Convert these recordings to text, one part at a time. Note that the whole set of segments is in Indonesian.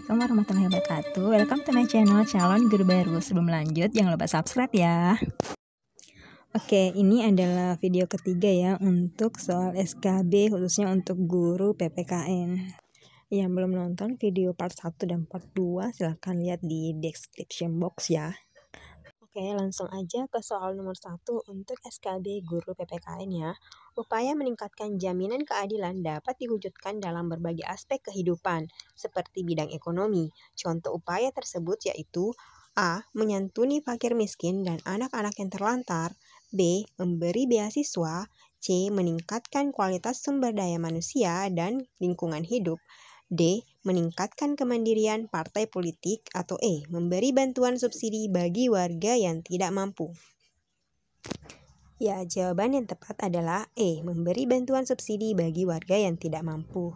Assalamualaikum warahmatullahi wabarakatuh. Welcome to my channel calon guru baru. Sebelum lanjut jangan lupa subscribe ya. Oke, ini adalah video ketiga ya untuk soal SKB khususnya untuk guru PPKN. Yang belum nonton video part 1 dan part 2 silahkan lihat di description box ya. Oke, langsung aja ke soal nomor 1 untuk SKB guru PPKN ya. Upaya meningkatkan jaminan keadilan dapat diwujudkan dalam berbagai aspek kehidupan, seperti bidang ekonomi. Contoh upaya tersebut yaitu A. Menyantuni fakir miskin dan anak-anak yang terlantar. B. Memberi beasiswa. C. Meningkatkan kualitas sumber daya manusia dan lingkungan hidup. D. Meningkatkan kemandirian partai politik. Atau E. Memberi bantuan subsidi bagi warga yang tidak mampu. Ya, jawaban yang tepat adalah E. Memberi bantuan subsidi bagi warga yang tidak mampu.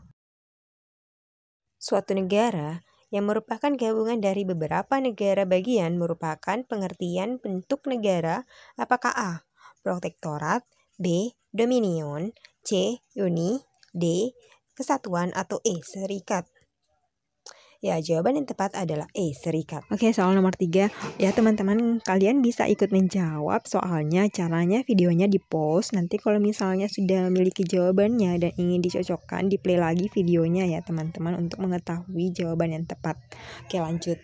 Suatu negara yang merupakan gabungan dari beberapa negara bagian merupakan pengertian bentuk negara. Apakah A. Protektorat, B. Dominion, C. Uni, D. Kesatuan, atau E. Serikat? Ya, jawaban yang tepat adalah E. Serikat. Oke, soal nomor 3. Ya, teman-teman, kalian bisa ikut menjawab soalnya. Caranya videonya di-pause. Nanti kalau misalnya sudah memiliki jawabannya dan ingin dicocokkan, di-play lagi videonya ya, teman-teman, untuk mengetahui jawaban yang tepat. Oke, lanjut.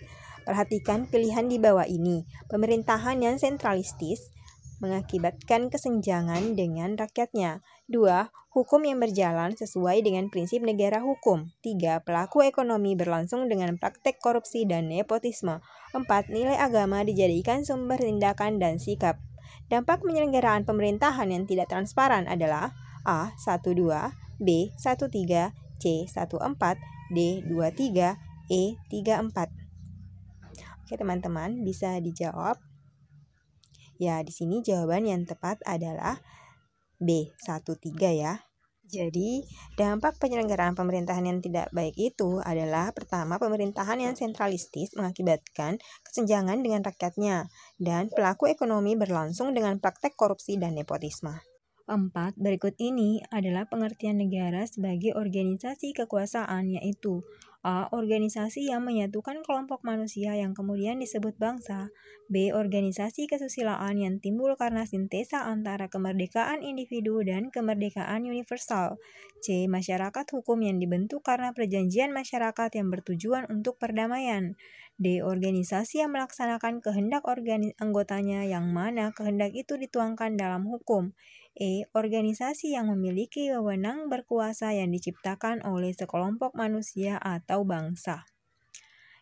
Perhatikan pilihan di bawah ini. Pemerintahan yang sentralistis mengakibatkan kesenjangan dengan rakyatnya. 2. Hukum yang berjalan sesuai dengan prinsip negara hukum. 3. Pelaku ekonomi berlangsung dengan praktek korupsi dan nepotisme. 4. Nilai agama dijadikan sumber tindakan dan sikap. Dampak penyelenggaraan pemerintahan yang tidak transparan adalah A. 12, B. 13, C. 14, D. 23, E. 34. Oke, teman-teman, bisa dijawab. Ya, di sini jawaban yang tepat adalah B. 13 ya. Jadi, dampak penyelenggaraan pemerintahan yang tidak baik itu adalah pertama, pemerintahan yang sentralistis mengakibatkan kesenjangan dengan rakyatnya, dan pelaku ekonomi berlangsung dengan praktek korupsi dan nepotisme. 4. Berikut ini adalah pengertian negara sebagai organisasi kekuasaan, yaitu A. Organisasi yang menyatukan kelompok manusia yang kemudian disebut bangsa. B. Organisasi kesusilaan yang timbul karena sintesa antara kemerdekaan individu dan kemerdekaan universal. C. Masyarakat hukum yang dibentuk karena perjanjian masyarakat yang bertujuan untuk perdamaian. D. Organisasi yang melaksanakan kehendak anggotanya yang mana kehendak itu dituangkan dalam hukum. E. Organisasi yang memiliki wewenang berkuasa yang diciptakan oleh sekelompok manusia atau bangsa.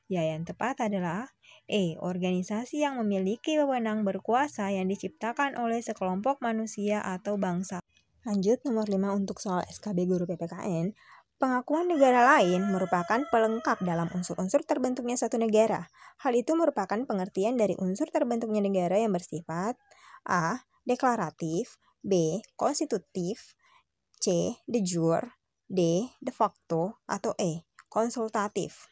Ya, yang tepat adalah E. Organisasi yang memiliki wewenang berkuasa yang diciptakan oleh sekelompok manusia atau bangsa. Lanjut, nomor 5 untuk soal SKB guru PPKN. Pengakuan negara lain merupakan pelengkap dalam unsur-unsur terbentuknya suatu negara. Hal itu merupakan pengertian dari unsur terbentuknya negara yang bersifat A. Deklaratif, B. Konstitutif, C. De jure, D. De facto, atau E. Konsultatif.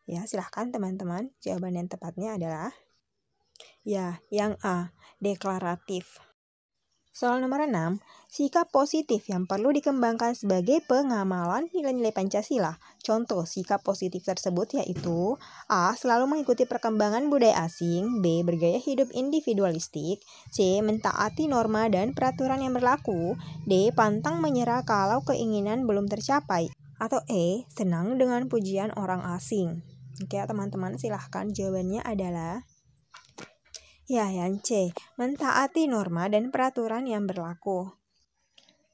Ya, silahkan teman-teman. Jawaban yang tepatnya adalah ya, yang A. Deklaratif. Soal nomor 6, sikap positif yang perlu dikembangkan sebagai pengamalan nilai-nilai Pancasila. Contoh sikap positif tersebut yaitu A. Selalu mengikuti perkembangan budaya asing, B. Bergaya hidup individualistik, C. Mentaati norma dan peraturan yang berlaku, D. Pantang menyerah kalau keinginan belum tercapai, atau E. Senang dengan pujian orang asing. Oke, teman-teman, silahkan jawabannya adalah ya, yang C. Mentaati norma dan peraturan yang berlaku.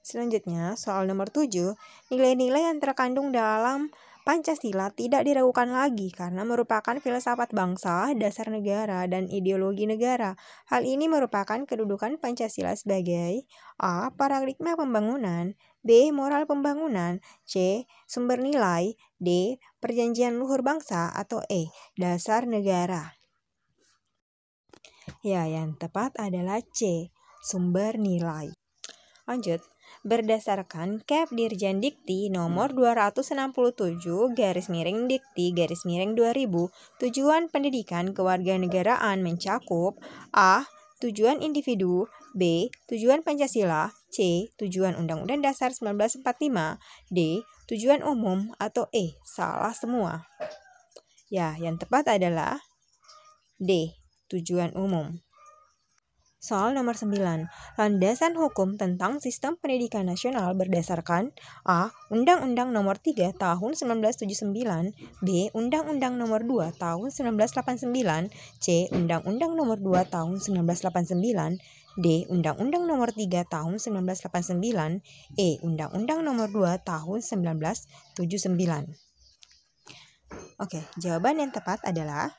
Selanjutnya, soal nomor 7, nilai-nilai yang terkandung dalam Pancasila tidak diragukan lagi karena merupakan filsafat bangsa, dasar negara, dan ideologi negara. Hal ini merupakan kedudukan Pancasila sebagai A. Paradigma pembangunan, B. Moral pembangunan, C. Sumber nilai, D. Perjanjian luhur bangsa, atau E. Dasar negara. Ya, yang tepat adalah C. Sumber nilai. Lanjut. Berdasarkan Kep Dirjen Dikti nomor 267/Dikti/2000, tujuan pendidikan kewarganegaraan mencakup A. Tujuan individu, B. Tujuan Pancasila. C. Tujuan Undang-Undang Dasar 1945. D. Tujuan umum. Atau E. Salah semua. Ya, yang tepat adalah D. Tujuan umum. Soal nomor 9. Landasan hukum tentang sistem pendidikan nasional berdasarkan A. Undang-Undang Nomor 3 Tahun 1979, B. Undang-Undang Nomor 2 Tahun 1989, C. Undang-Undang Nomor 2 Tahun 1989, D. Undang-Undang Nomor 3 Tahun 1989, E. Undang-Undang Nomor 2 Tahun 1979. Oke, jawaban yang tepat adalah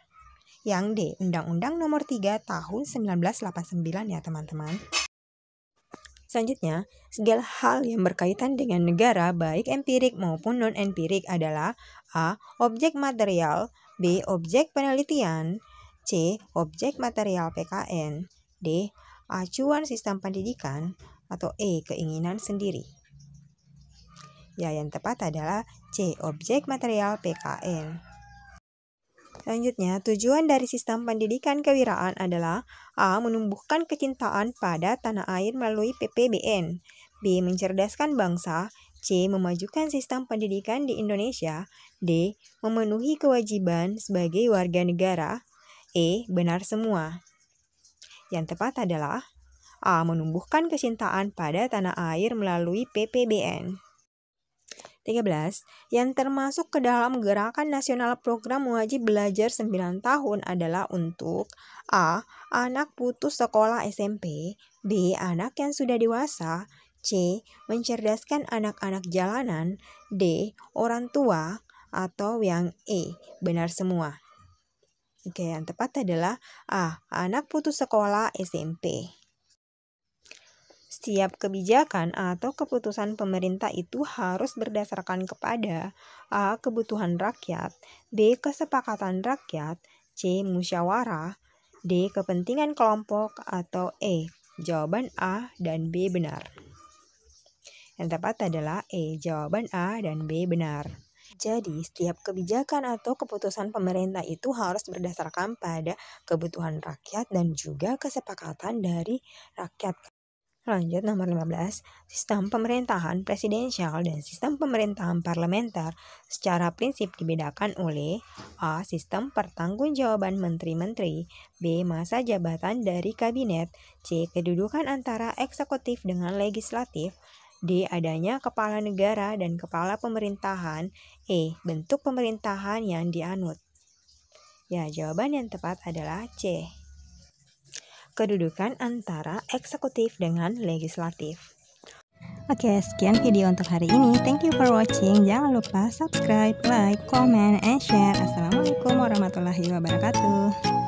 yang D, Undang-Undang Nomor 3 Tahun 1989 ya teman-teman. Selanjutnya, segala hal yang berkaitan dengan negara baik empirik maupun non-empirik adalah A. Objek material, B. Objek penelitian, C. Objek material PKN, D. Acuan sistem pendidikan, atau E. Keinginan sendiri. Ya, yang tepat adalah C. Objek material PKN. Selanjutnya, tujuan dari sistem pendidikan kewirausahaan adalah A. Menumbuhkan kecintaan pada tanah air melalui PPBN, B. Mencerdaskan bangsa, C. Memajukan sistem pendidikan di Indonesia, D. Memenuhi kewajiban sebagai warga negara, E. Benar semua. Yang tepat adalah A. Menumbuhkan kecintaan pada tanah air melalui PPBN. 13. Yang termasuk ke dalam Gerakan Nasional Program Wajib Belajar 9 tahun adalah untuk A. Anak putus sekolah SMP, B. Anak yang sudah dewasa, C. Mencerdaskan anak-anak jalanan, D. Orang tua, atau yang E. Benar semua. Oke, yang tepat adalah A. Anak putus sekolah SMP. Setiap kebijakan atau keputusan pemerintah itu harus berdasarkan kepada A. Kebutuhan rakyat, B. Kesepakatan rakyat, C. Musyawarah, D. Kepentingan kelompok, atau E. Jawaban A dan B benar. Yang tepat adalah E. Jawaban A dan B benar. Jadi, setiap kebijakan atau keputusan pemerintah itu harus berdasarkan pada kebutuhan rakyat dan juga kesepakatan dari rakyat. Lanjut nomor 15, sistem pemerintahan presidensial dan sistem pemerintahan parlementer secara prinsip dibedakan oleh A. Sistem pertanggungjawaban menteri-menteri, B. Masa jabatan dari kabinet, C. Kedudukan antara eksekutif dengan legislatif, D. Adanya kepala negara dan kepala pemerintahan, E. Bentuk pemerintahan yang dianut. Ya, jawaban yang tepat adalah C. Kedudukan antara eksekutif dengan legislatif. Oke, sekian video untuk hari ini. Thank you for watching. Jangan lupa subscribe, like, comment, and share. Assalamualaikum warahmatullahi wabarakatuh.